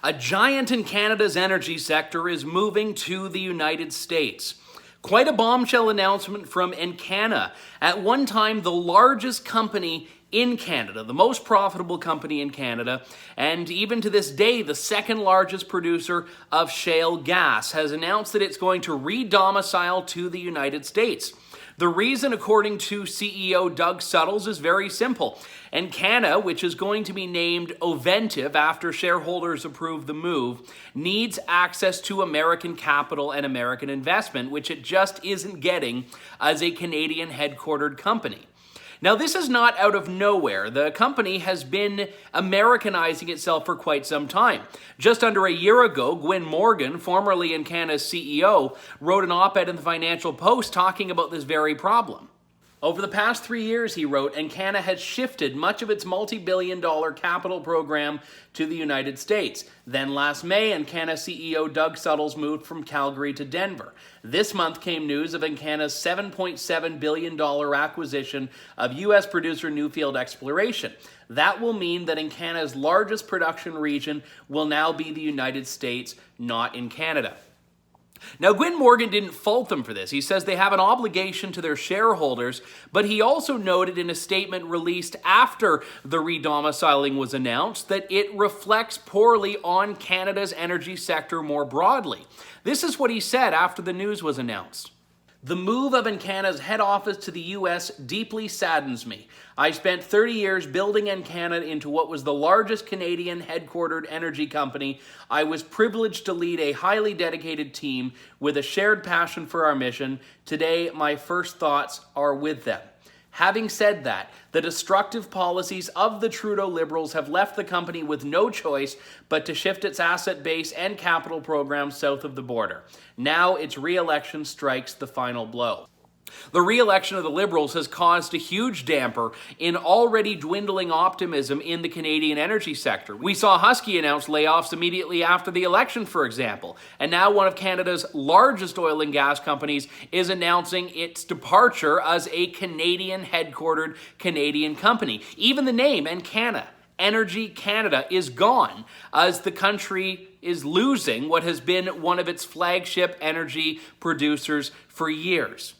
A giant in Canada's energy sector is moving to the United States. Quite a bombshell announcement from Encana, at one time the largest company in Canada, the most profitable company in Canada, and even to this day, the second largest producer of shale gas, has announced that it's going to redomicile to the United States. The reason, according to CEO Doug Suttles, is very simple. Encana, which is going to be named Oventive after shareholders approve the move, needs access to American capital and American investment, which it just isn't getting as a Canadian headquartered company. Now, this is not out of nowhere. The company has been Americanizing itself for quite some time. Just under a year ago, Gwen Morgan, formerly Encana's CEO, wrote an op-ed in the Financial Post talking about this very problem. Over the past 3 years, he wrote, Encana has shifted much of its multi-billion-dollar capital program to the United States. Then last May, Encana CEO Doug Suttles moved from Calgary to Denver. This month came news of Encana's $7.7 billion acquisition of U.S. producer Newfield Exploration. That will mean that Encana's largest production region will now be the United States, not in Canada. Now, Gwen Morgan didn't fault them for this. He says they have an obligation to their shareholders, but he also noted in a statement released after the redomiciling was announced that it reflects poorly on Canada's energy sector more broadly. This is what he said after the news was announced. The move of Encana's head office to the U.S. deeply saddens me. I spent 30 years building Encana into what was the largest Canadian headquartered energy company. I was privileged to lead a highly dedicated team with a shared passion for our mission. Today, my first thoughts are with them. Having said that, the destructive policies of the Trudeau Liberals have left the company with no choice but to shift its asset base and capital program south of the border. Now its re-election strikes the final blow. The re-election of the Liberals has caused a huge damper in already dwindling optimism in the Canadian energy sector. We saw Husky announce layoffs immediately after the election, for example, and now one of Canada's largest oil and gas companies is announcing its departure as a Canadian-headquartered Canadian company. Even the name, Encana, Energy Canada, is gone as the country is losing what has been one of its flagship energy producers for years.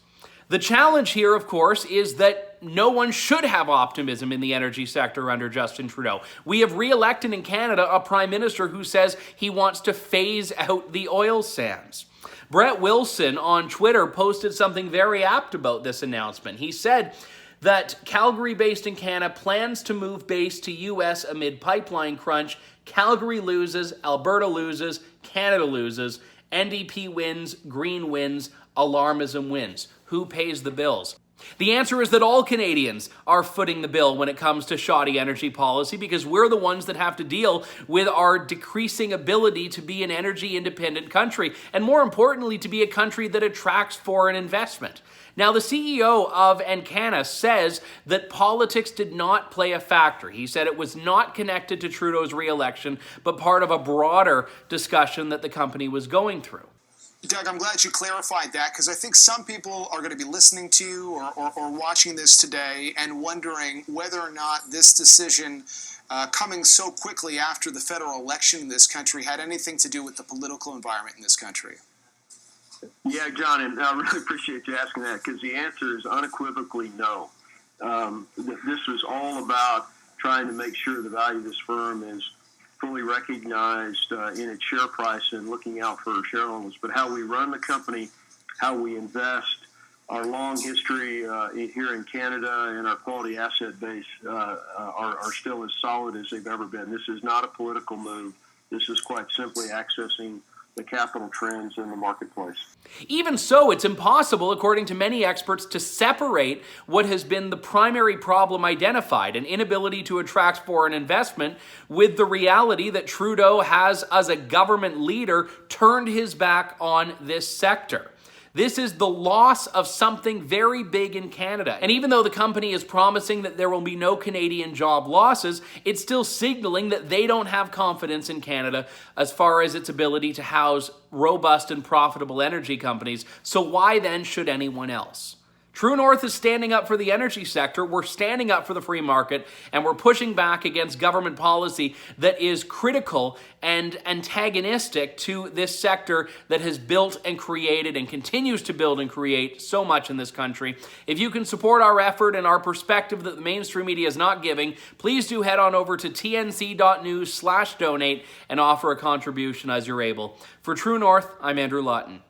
The challenge here, of course, is that no one should have optimism in the energy sector under Justin Trudeau. We have re-elected in Canada a prime minister who says he wants to phase out the oil sands. Brett Wilson on Twitter posted something very apt about this announcement. He said that Calgary-based Encana plans to move base to U.S. amid pipeline crunch. Calgary loses, Alberta loses, Canada loses, NDP wins, Green wins, alarmism wins. Who pays the bills? The answer is that all Canadians are footing the bill when it comes to shoddy energy policy because we're the ones that have to deal with our decreasing ability to be an energy independent country and, more importantly, to be a country that attracts foreign investment. Now, the CEO of Encana says that politics did not play a factor. He said it was not connected to Trudeau's re-election, but part of a broader discussion that the company was going through. Doug, I'm glad you clarified that because I think some people are going to be listening to you or watching this today and wondering whether or not this decision coming so quickly after the federal election in this country had anything to do with the political environment in this country. Yeah, John, and I really appreciate you asking that because the answer is unequivocally no. This was all about trying to make sure the value of this firm is fully recognized in its share price and looking out for our shareholders. But how we run the company, how we invest, our long history here in Canada and our quality asset base are still as solid as they've ever been. This is not a political move. This is quite simply accessing the capital trends in the marketplace. Even so, it's impossible, according to many experts, to separate what has been the primary problem identified, an inability to attract foreign investment, with the reality that Trudeau has, as a government leader, turned his back on this sector. This is the loss of something very big in Canada. And even though the company is promising that there will be no Canadian job losses, it's still signaling that they don't have confidence in Canada as far as its ability to house robust and profitable energy companies. So why then should anyone else? True North is standing up for the energy sector, we're standing up for the free market, and we're pushing back against government policy that is critical and antagonistic to this sector that has built and created and continues to build and create so much in this country. If you can support our effort and our perspective that the mainstream media is not giving, please do head on over to tnc.news/donate and offer a contribution as you're able. For True North, I'm Andrew Lawton.